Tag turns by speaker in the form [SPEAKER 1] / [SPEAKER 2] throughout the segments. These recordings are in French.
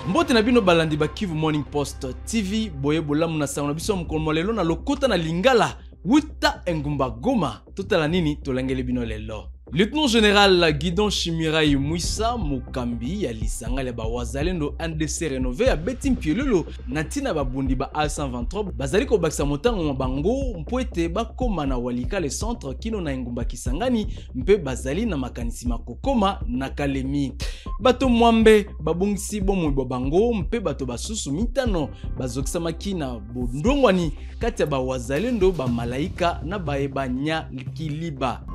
[SPEAKER 1] Mbote na bino balandi ba Kivu Morning Post TV boye bolamu na sauna biso mkolmo lelo na lokota na Lingala wuta engumba Goma totala nini tolangele bino lelo. Lieutenant général Guidon Chimirai Mouissa Mukambi ya lisanga le ba wazalendo NDC rénové ya Betim Piololo natina ba bundi ba A123 bazali ko bakisa motango mabango mpoete bakoma na walika le centre kino na engumba Kisangani mpe bazali na makanisi makokoma na Kalemi. Bato mwambe babungisi bomu babango mpe bato basusu mitano bazokisa makina bondongwani kati ya ba wazalendo ba malaika na baeba nya kiliba.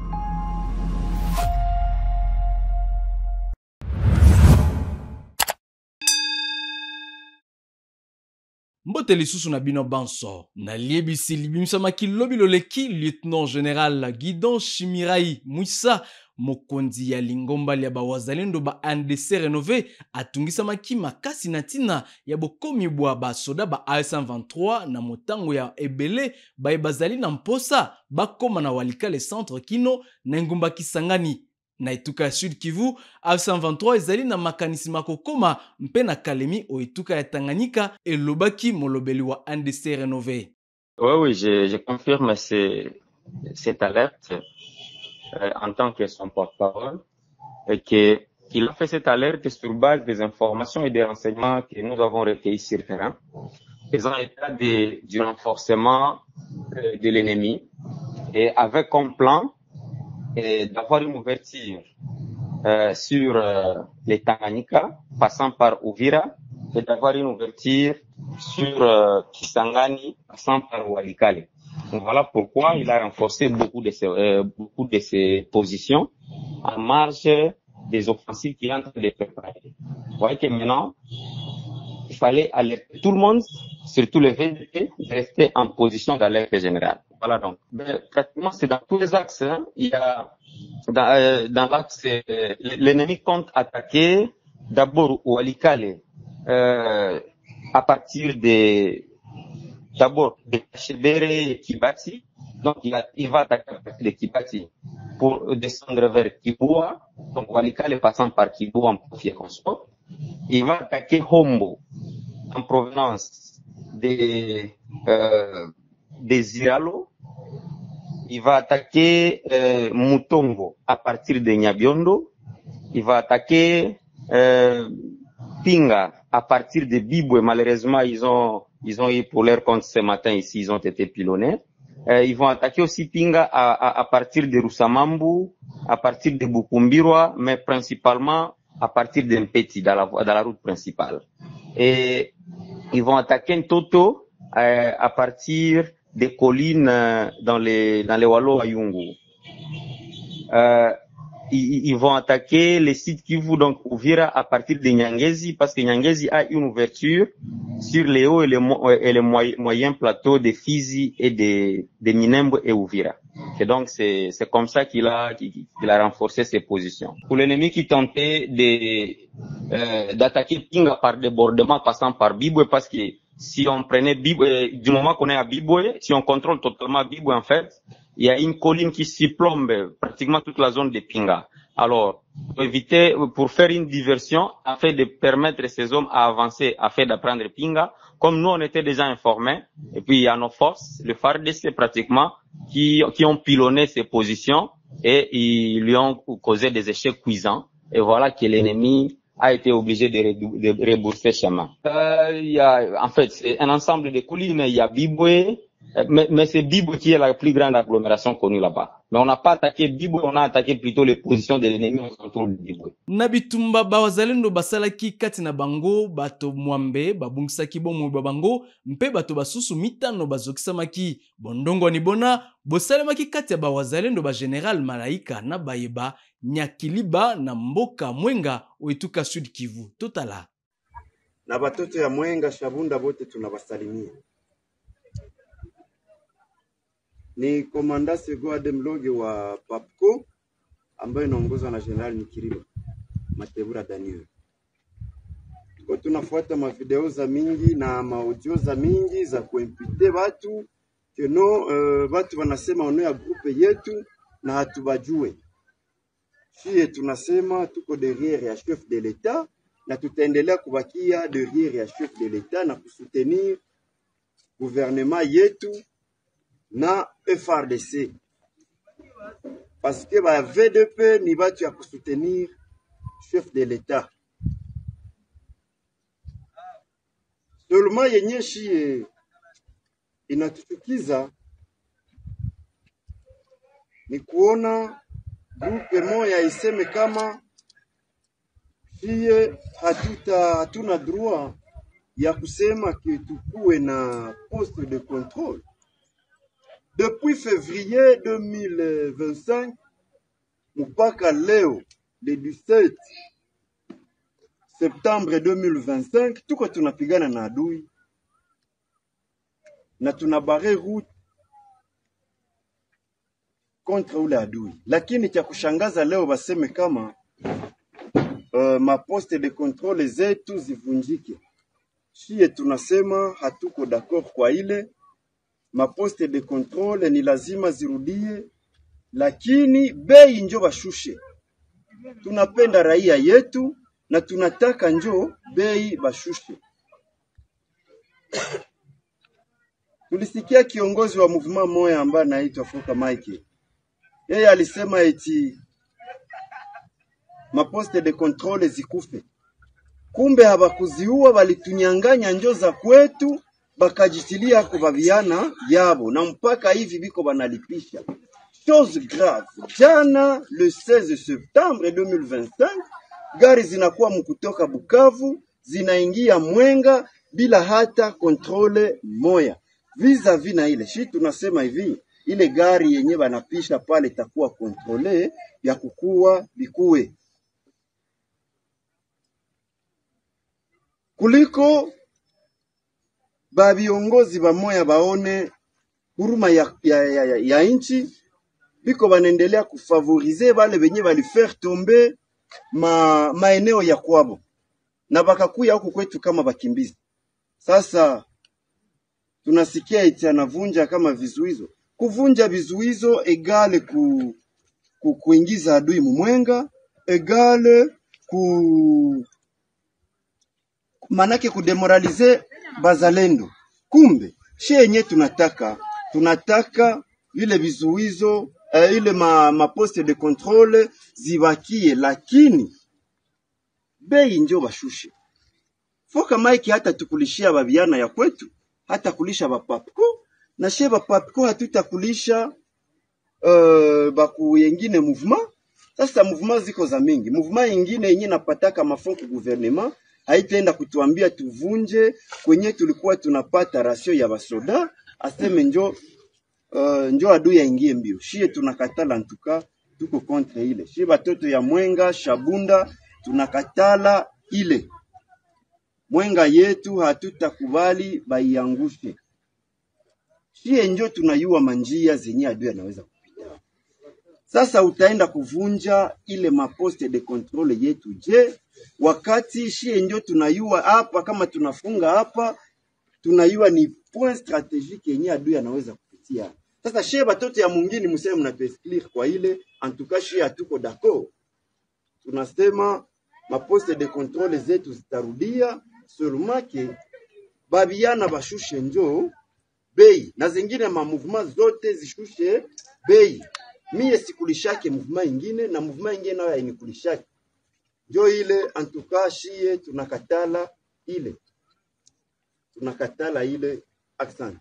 [SPEAKER 1] Mbote lisusu na bino banso na liebisi libimisa makilobi loleki lieutenant général Guidon Chimirai Mouissa mokonzi ya lingomba ya bawazalendo ba NDC rénové atungisa maki makasi na tina ya bokomi bwa ba soda ba A123 na motango ya ebele ba bazali na mposa bakoma na walika le centre kino na ngumba Kisangani. Na etuka Sud Kivu, A123 ezali na makanisi makokoma mpe na Kalemi o etuka ya Tanganyika et lobaki molobeli wa NDC rénové.
[SPEAKER 2] Oui, je confirme cette alerte en tant que son porte-parole et qu'il a fait cette alerte sur base des informations et des renseignements que nous avons recueillis sur terrain, faisant état du renforcement de l'ennemi et avec comme plan d'avoir une ouverture sur les Tanganyika, passant par Uvira, et d'avoir une ouverture sur Kisangani, passant par Walikale. Donc voilà pourquoi il a renforcé beaucoup de ses positions en marge des offensives qu'il est en train de préparer. Vous voyez que maintenant, il fallait alerter tout le monde, surtout les VDP, de rester en position d'alerte générale. Voilà donc. Mais pratiquement, c'est dans tous les axes. Hein. Il y a dans l'axe, l'ennemi compte attaquer d'abord Walikale à partir d'abord de Kachebere et Kibati. Donc il va attaquer à partir de Kibati pour descendre vers Kiboua. Donc Walikale passant par Kiboua en profit consort. Il va attaquer Hombo en provenance des Iralo. Il va attaquer Mutongo à partir de Nyabiondo. Il va attaquer Pinga à partir de Bibwe. Malheureusement, ils ont eu pour leur compte ce matin ici, ils ont été pilonnés. Ils vont attaquer aussi Pinga à partir de Rusamambu, à partir de Bukumbirwa, mais principalement à partir de Mpeti, dans la route principale. Et ils vont attaquer Ntoto à partir des collines dans les Wallo à Yungu. Ils vont attaquer les sites Kivu, donc Uvira, à partir de Nyangezi, parce que Nyangezi a une ouverture sur les hauts et les moyens plateaux de Fizi et de Minembwe et Uvira. Et donc c'est comme ça qu'il a renforcé ses positions. Pour l'ennemi qui tentait d'attaquer Pinga par débordement passant par Bibwe, parce que si on prenait Bibwe, du moment qu'on est à Bibwe, si on contrôle totalement Bibwe en fait, il y a une colline qui surplombe pratiquement toute la zone de Pinga. Alors, pour faire une diversion, afin de permettre ces hommes à avancer, afin d'apprendre Pinga, comme nous on était déjà informés, et puis il y a nos forces, le FARDC pratiquement, qui ont pilonné ces positions et ils lui ont causé des échecs cuisants. Et voilà que l'ennemi a été obligé de rebourser chemin. Il y a, en fait, c'est un ensemble de collines. Il y a Bibwe, mais c'est Bibwe qui est la plus grande agglomération connue là-bas. Mais on n'a pas attaqué Bibwe, on a attaqué plutôt les positions de l'ennemi au centre de Bibwe.
[SPEAKER 1] Nabitumba bawazalendo basalaki kati na bango bato mwambe babungisaki bomu babango mpe bato basusu mitano bazokisamaki bondongo ni bona bosalemaki kati ya bawazalendo ba General Malaika na bayeba Nyakiliba na Mboka Mwenga oetuka Sud Kivu. Totala.
[SPEAKER 3] Na batoto ya Mwenga Shabunda bote tunabasalimia. Ni komanda Sego Ademloge wa Papco ambaye inaongozwa na General Nikiriba Matebura Daniel. Tuko tunafuata mavideo za mingi na maaudio za mingi za kuimpite watu keno watu wanasema ono ya grupe yetu na hatubajue. Fie tunasema tuko derrière ya chef de l'État na tutaendelea kubakia derrière ya chef de l'État na kusoutenir gouvernement yetu na FRDC. Parce que ba VDP ni batu ya kusoutenir chef de l'État. Seulement yenye shie inatuchukiza ni kuona grupe moya iseme kama shie hatuna droit ya kusema que tukuwe na poste de contrôle. Depuis février 2025 mpaka leo le 17 septembre 2025 tuko tunapigana na adui na tunabare route contre ule adui, lakini cha kushangaza leo baseme kama maposte de contrôle zetu zivunjike. Shie tunasema hatuko d'accord kwa ile maposte de contrôle ni lazima zirudie, lakini bei njo bashushe. Tunapenda raia yetu na tunataka njo bei bashushe. Tulisikia kiongozi wa mouvement moya ambaye anaitwa Foka Mike. Yeye alisema eti maposte de contrôle zikufe. Kumbe habakuziua, walitunyanganya njo za kwetu bakajitilia kubaviana yabo na mpaka hivi biko banalipisha. Chose grave, jana le 16 septembre 2025 gari zinakuwa mkutoka Bukavu zinaingia Mwenga bila hata kontrole moya. Vis-à-vis na ile shi tunasema hivi, ile gari yenye banapisha pale takuwa kontrole ya kukua bikuwe kuliko ba viongozi ba moya baone huruma ya inchi, biko banendelea kufavorize bale benye bali faire tomber maeneo ya kwabo na bakakuya huko kwetu kama bakimbizi. Sasa tunasikia eti anavunja kama vizuizo. Kuvunja vizuizo egale kuingiza adui Mwenga, egale manake kudemoralize bazalendo. Kumbe she yenye tunataka ile vizuizo ile maposte de contrôle zibakie, lakini bei njo bashushe. Foka Mike hata tukulishia babiana ya kwetu, hata kulisha bapapko, na she bapapko hatutakulisha baku yengine mouvement. Sasa mouvement ziko za mingi. Mouvement yengine yenye napataka mafonku gouvernement haitaenda kutuambia tuvunje kwenye tulikuwa tunapata rasio ya basoda, aseme njo adui yaingie mbio. Shie tunakatala, ntuka tuko contre ile. Shie batoto ya Mwenga, Shabunda tunakatala ile. Mwenga yetu hatutakubali baiangushe. Shie njo tunayua manjia zenye adui anaweza kupita. Sasa utaenda kuvunja ile maposte de contrôle yetu je? Wakati shie njo tunayua hapa, kama tunafunga hapa, tunayua ni point stratégique yenye adui anaweza kupitia. Sasa shie batoto ya mwingine mseme mnatuexplique kwa ile, en tout cas shie hatuko d'accord. Tunasema maposte de contrôle zetu zitarudia, seulement que babiana bashushe njo bei, na zingine ma mouvement zote zishushe bei. Mie sikulishake mouvement ingine na mouvement ingine nayo hainikulishake. Njo ile, en tout cas shie tunakatala ile. Tunakatala ile accent.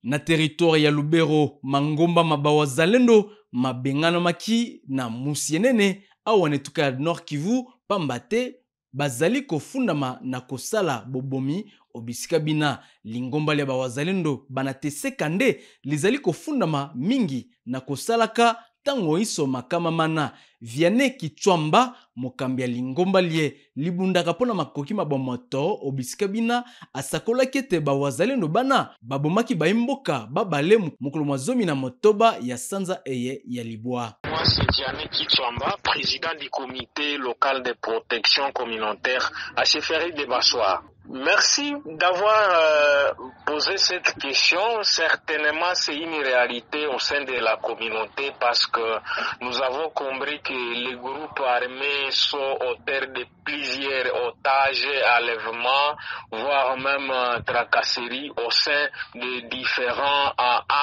[SPEAKER 1] Na territoire ya Lubero, Mangomba mabawa zalendo, mabengano maki na musienene, au wanetuka ya Nord Kivu, pambate, bazali kofundama na kosala bobomi, obisika bina, lingomba lia bawazalendo, banatese kande, lizali kofundama mingi, na kosalaka, tango iso makama mana, Viane Kichwamba, mokambia lingomba lie, libunda kapona makoki mabamoto, obisika bina, asakola kete bawazalendo bana, babomaki baimboka, babale mukulumazomi na motoba ya sanza eye ya libwa.
[SPEAKER 4] Moi, c'est Viane Kichwamba, président du comité local de protection communautaire à Chefferie de Bassoir. Merci d'avoir posé cette question. Certainement, c'est une réalité au sein de la communauté parce que nous avons compris que les groupes armés sont auteurs de plusieurs otages, enlèvements, voire même tracasseries au sein de différents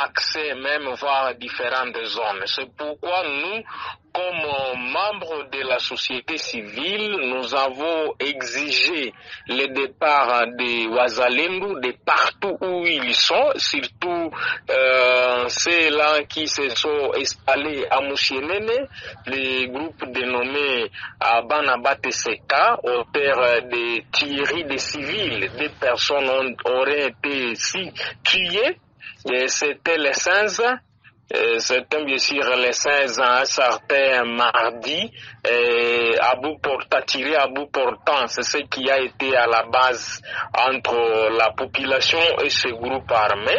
[SPEAKER 4] axes, même voire différentes zones. C'est pourquoi nous, comme membres de la société civile, nous avons exigé le départ des Wazalendo de partout où ils sont, surtout ceux-là qui se sont installés à Mouchienene, les groupes dénommés Banabate Seka, auteurs de tueries de civils. Des personnes auraient été tuées. C'était le 16. C'était bien sûr les 16 ans, certains mardi, tiré à bout portant. C'est ce qui a été à la base entre la population et ce groupe armé,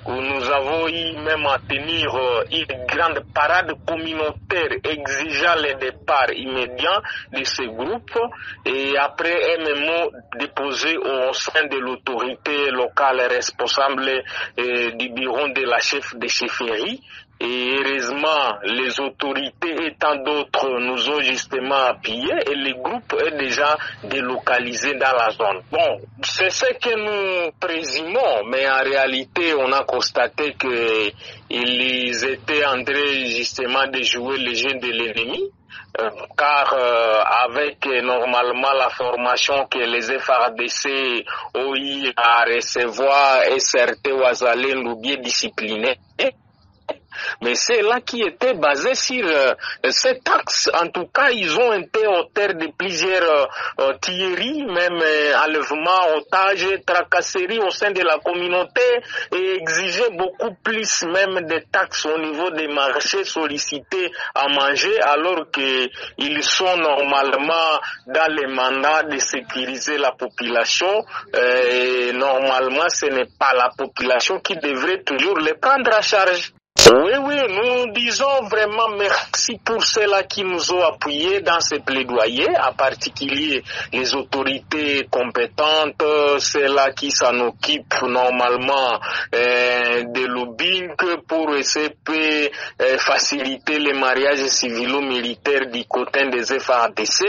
[SPEAKER 4] où nous avons eu même à tenir une grande parade communautaire exigeant le départ immédiat de ce groupe, et après un mémo déposé au sein de l'autorité locale responsable du bureau de la chef de chefferie. Et heureusement, les autorités et tant d'autres nous ont justement appuyés et le groupe est déjà délocalisé dans la zone. Bon, c'est ce que nous présumons, mais en réalité, on a constaté qu'ils étaient en train justement de jouer le jeu de l'ennemi. Car avec normalement la formation que les FARDC ont eu à recevoir et certains Wazalendo bien disciplinés, mais c'est là qui était basé sur cet axe. En tout cas, ils ont été auteurs de plusieurs tueries, même enlèvements, otages, tracasseries au sein de la communauté et exigeaient beaucoup plus même des taxes au niveau des marchés sollicités à manger, alors qu'ils sont normalement dans les mandats de sécuriser la population. Et normalement, ce n'est pas la population qui devrait toujours les prendre à charge. Oui, nous disons vraiment merci pour ceux-là qui nous ont appuyés dans ces plaidoyers, en particulier les autorités compétentes, ceux-là qui s'en occupent normalement de lobbying pour essayer de faciliter les mariages civilo-militaires du côté des FARDC,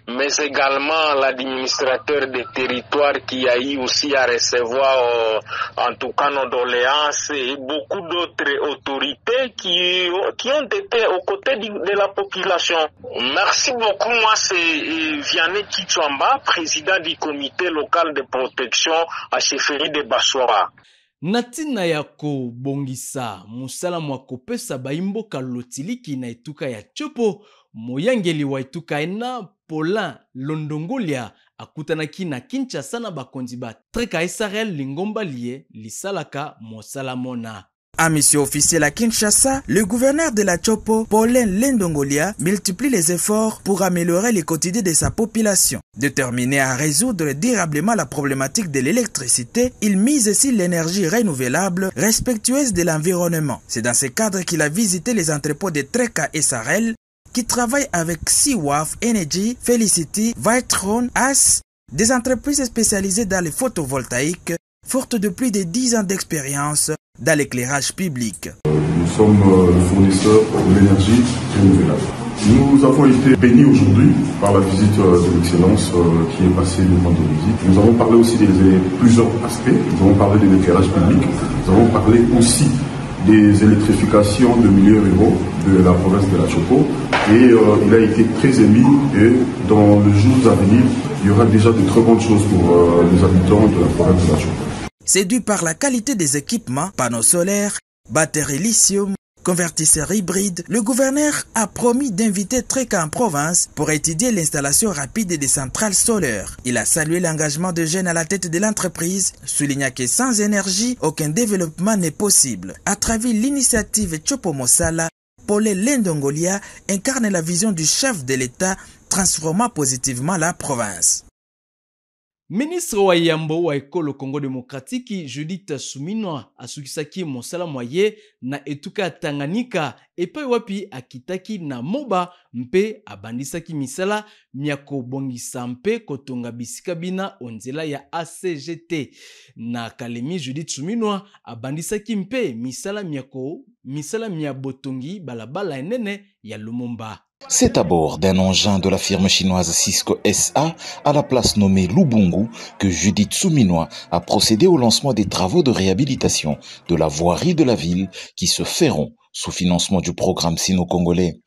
[SPEAKER 4] mais également l'administrateur des territoires qui a eu aussi à recevoir en tout cas nos doléances et beaucoup d'autres autorités qui ont été aux côtés de la population. Merci beaucoup. Moi, c'est Vianney Kitswamba, président du comité local de protection à chefferie de Bassora.
[SPEAKER 1] Natina ya kobongisa musala mwa kopesa baimboka lotiliki na etuka ya Chopo, moyangeli wa etuka ena Paulin Londongolia akutanaki na Kinshasa na bakonzi ba treka Israel lingomba lié lisalaka mosala mona.
[SPEAKER 5] À mission officielle à Kinshasa, le gouverneur de la Chopo, Paulin Londongolia, multiplie les efforts pour améliorer le quotidien de sa population. Déterminé à résoudre durablement la problématique de l'électricité, il mise sur l'énergie renouvelable, respectueuse de l'environnement. C'est dans ce cadre qu'il a visité les entrepôts de Treka et Sarel, qui travaillent avec Seawaf Energy, Felicity, Vitron, AS, des entreprises spécialisées dans les photovoltaïques, fortes de plus de 10 ans d'expérience dans l'éclairage public.
[SPEAKER 6] Nous sommes fournisseurs de l'énergie renouvelable. Nous avons été bénis aujourd'hui par la visite de l'excellence qui est passée le vendredi. Nous avons parlé aussi de plusieurs aspects. Nous avons parlé de l'éclairage public. Nous avons parlé aussi des électrifications de milliers ruraux de la province de la Chopo. Et il a été très émis et dans les jours à venir, il y aura déjà de très bonnes choses pour les habitants de la province de la Chopo.
[SPEAKER 5] Séduit par la qualité des équipements, panneaux solaires, batteries lithium, convertisseurs hybrides, le gouverneur a promis d'inviter Treka en province pour étudier l'installation rapide des centrales solaires. Il a salué l'engagement de jeunes à la tête de l'entreprise, soulignant que sans énergie, aucun développement n'est possible. À travers l'initiative Chopo Mosala, Paulin Londongolia incarne la vision du chef de l'État, transformant positivement la province.
[SPEAKER 1] Ministre wa Yambo wa Ekolo Congo Démocratique Judith Suminwa asukisaki mosala moye na etuka Tanganyika epai wapi akitaki na Moba mpe abandisaki misala miako bongisa mpe kotonga bisika bina onzela ya ACGT na Kalemi. Judith Suminwa abandisaki mpe misala mia botongi balabala enene ya Lumumba.
[SPEAKER 7] C'est à bord d'un engin de la firme chinoise Cisco SA à la place nommée Lubungu que Judith Suminwa a procédé au lancement des travaux de réhabilitation de la voirie de la ville qui se feront sous financement du programme sino-congolais.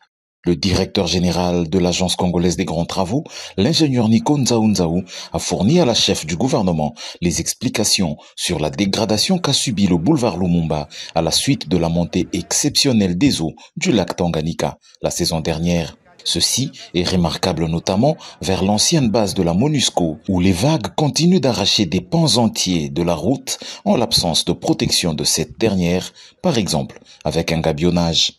[SPEAKER 7] Le directeur général de l'Agence congolaise des grands travaux, l'ingénieur Nico Nzaou, a fourni à la chef du gouvernement les explications sur la dégradation qu'a subi le boulevard Lumumba à la suite de la montée exceptionnelle des eaux du lac Tanganyika la saison dernière. Ceci est remarquable notamment vers l'ancienne base de la MONUSCO où les vagues continuent d'arracher des pans entiers de la route en l'absence de protection de cette dernière, par exemple avec un gabionnage.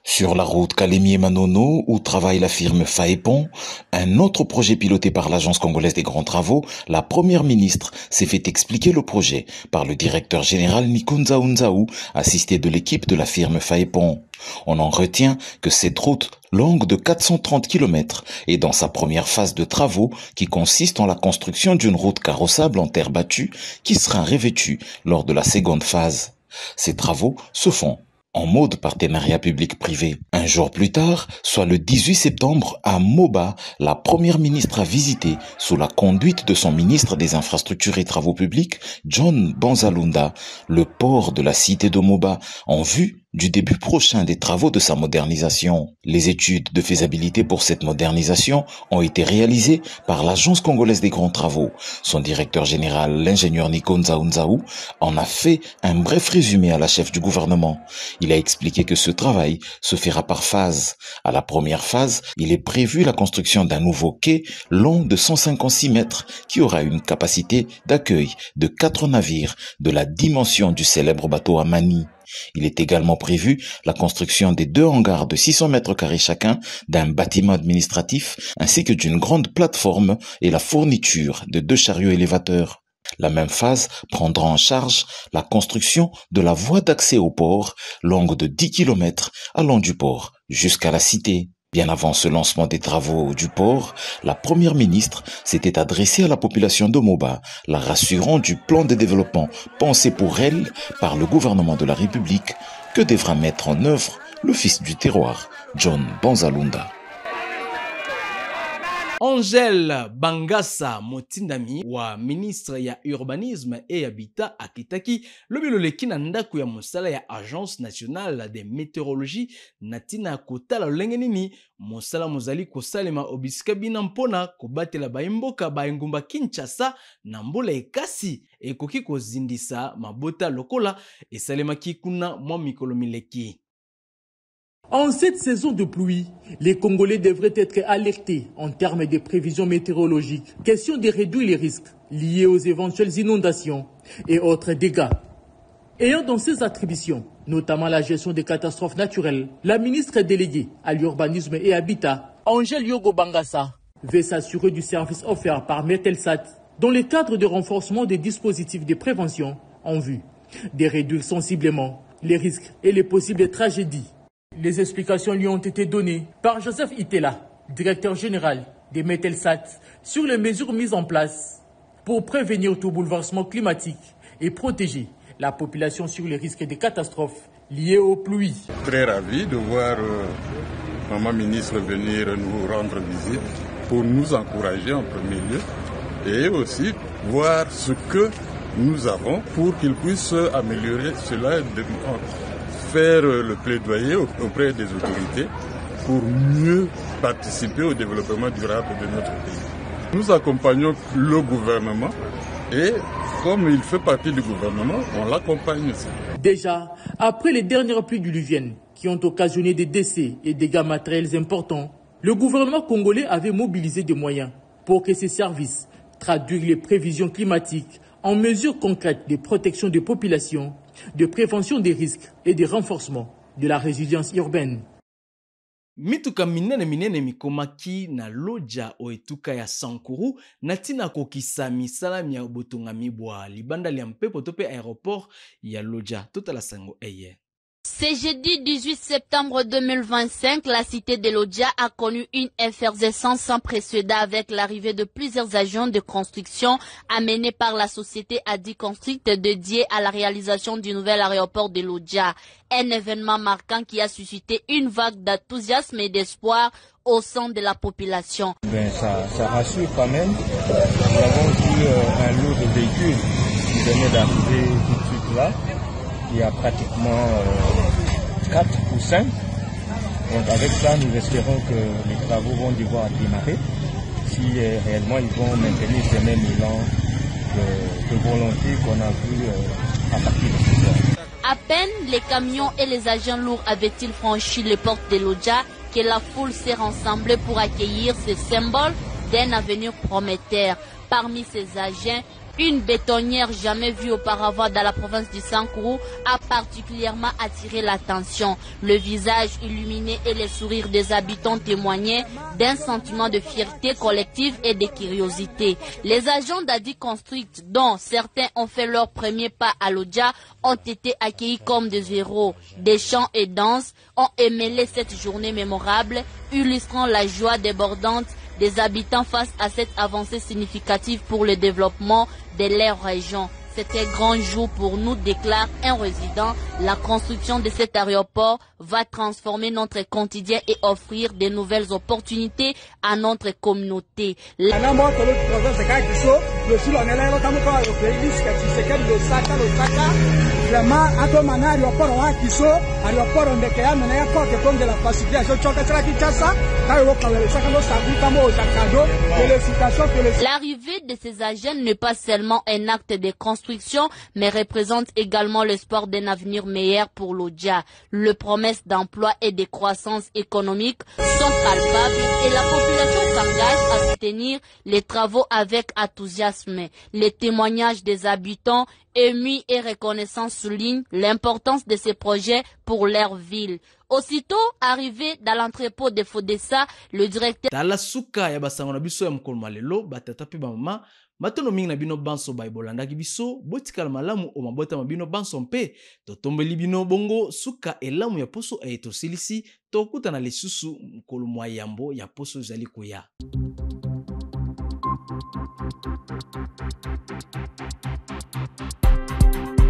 [SPEAKER 7] Sur la route Kalemi-Manono, où travaille la firme Faepon, un autre projet piloté par l'Agence congolaise des grands travaux, la première ministre s'est fait expliquer le projet par le directeur général Nico Nzaou, assisté de l'équipe de la firme Faepon. On en retient que cette route, longue de 430 km, est dans sa première phase de travaux qui consiste en la construction d'une route carrossable en terre battue qui sera revêtue lors de la seconde phase. Ces travaux se font en mode partenariat public-privé. Un jour plus tard, soit le 18 septembre, à Moba, la première ministre a visité, sous la conduite de son ministre des Infrastructures et Travaux publics, John Banzalunda, le port de la cité de Moba, en vue du début prochain des travaux de sa modernisation. Les études de faisabilité pour cette modernisation ont été réalisées par l'Agence congolaise des grands travaux. Son directeur général, l'ingénieur Nico Nzaou, en a fait un bref résumé à la chef du gouvernement. Il a expliqué que ce travail se fera par phase. À la première phase, il est prévu la construction d'un nouveau quai long de 156 mètres qui aura une capacité d'accueil de 4 navires de la dimension du célèbre bateau Amani. Il est également prévu la construction des 2 hangars de 600 mètres carrés chacun, d'un bâtiment administratif ainsi que d'une grande plateforme et la fourniture de 2 chariots élévateurs. La même phase prendra en charge la construction de la voie d'accès au port, longue de 10 km allant du port jusqu'à la cité. Bien avant ce lancement des travaux du port, la première ministre s'était adressée à la population de Moba, la rassurant du plan de développement pensé pour elle par le gouvernement de la République que devra mettre en œuvre le fils du terroir, John Banzalunda.
[SPEAKER 1] Angèle Bangasa Motindami wa ministre ya urbanisme et habitat akitaki lobiloleki na ndako ya mosala ya Agence nationale de météorologie natina kotala lolenge nini mosala mozali kosalema obisika bina mpona kobatela baimboka baengumba Kinshasa na mbola ekasi ekoki kozindisa mabota lokola esalemaki kuna mwa mikolo mileki.
[SPEAKER 8] En cette saison de pluie, les Congolais devraient être alertés en termes de prévisions météorologiques. Question de réduire les risques liés aux éventuelles inondations et autres dégâts. Ayant dans ses attributions, notamment la gestion des catastrophes naturelles, la ministre déléguée à l'urbanisme et habitat, Angèle Yogo Bangasa, veut s'assurer du service offert par Metelsat dans le cadre de renforcement des dispositifs de prévention en vue de réduire sensiblement les risques et les possibles tragédies. Les explications lui ont été données par Joseph Itela, directeur général des Metelsat, sur les mesures mises en place pour prévenir tout bouleversement climatique et protéger la population sur les risques de catastrophes liées aux pluies.
[SPEAKER 9] Très ravi de voir Maman ministre venir nous rendre visite pour nous encourager en premier lieu et aussi voir ce que nous avons pour qu'il puisse améliorer cela, faire le plaidoyer auprès des autorités pour mieux participer au développement durable de notre pays. Nous accompagnons le gouvernement et comme il fait partie du gouvernement, on l'accompagne aussi.
[SPEAKER 8] Déjà, après les dernières pluies diluviennes qui ont occasionné des décès et dégâts matériels importants, le gouvernement congolais avait mobilisé des moyens pour que ses services traduisent les prévisions climatiques en mesures concrètes de protection des populations, de prévention des risques et de renforcement de la résilience urbaine.
[SPEAKER 1] Mituka minene mikomaki na loja oetuka ya Sankuru na tina kokisa misala ya botonga mibwa libanda lia mpepo tope aéroport ya loja totala sango eye.
[SPEAKER 10] Ce jeudi 18 septembre 2025, la cité de Lodja a connu une effervescence sans précédent avec l'arrivée de plusieurs agents de construction amenés par la société Adi Construct dédiée à la réalisation du nouvel aéroport de Lodja. Un événement marquant qui a suscité une vague d'enthousiasme et d'espoir au sein de la population.
[SPEAKER 11] Ça rassure quand même. Nous avons vu un lot de véhicules qui venaient d'arriver tout de suite là. Il y a pratiquement 4 ou 5. Donc avec ça, nous espérons que les travaux vont devoir démarrer si réellement ils vont maintenir ce même élan de volonté qu'on a vu à partir de ce soir.
[SPEAKER 10] À peine les camions et les agents lourds avaient-ils franchi les portes de Lodja que la foule s'est rassemblée pour accueillir ce symbole d'un avenir prometteur. Parmi ces agents, une bétonnière jamais vue auparavant dans la province du Sankuru a particulièrement attiré l'attention. Le visage illuminé et les sourires des habitants témoignaient d'un sentiment de fierté collective et de curiosité. Les agents d'Adi Construct, dont certains ont fait leur premier pas à Lodja, ont été accueillis comme des héros. Des chants et danses ont émêlé cette journée mémorable, illustrant la joie débordante des habitants face à cette avancée significative pour le développement de leur région. C'est un grand jour pour nous, déclare un résident. La construction de cet aéroport va transformer notre quotidien et offrir de nouvelles opportunités à notre communauté. L'arrivée de ces agents n'est pas seulement un acte de construction, mais représente également l'espoir d'un avenir meilleur pour Lodja. Les promesses d'emploi et de croissance économique sont palpables et la population s'engage à soutenir les travaux avec enthousiasme. Les témoignages des habitants émus et reconnaissants soulignent l'importance de ces projets pour leur ville. Aussitôt arrivé dans l'entrepôt de Fodessa, le directeur
[SPEAKER 1] Talasuka ya basango na biso ya mokolo malelo batata pe mama matono mingi na bino banso baibolandaki biso botikala malamu o mabota mabino banso mpe totombeli bino bongo suka elamu ya poso silisi tokuta na lisusu mokolo mwa yambo ya poso ezali koya.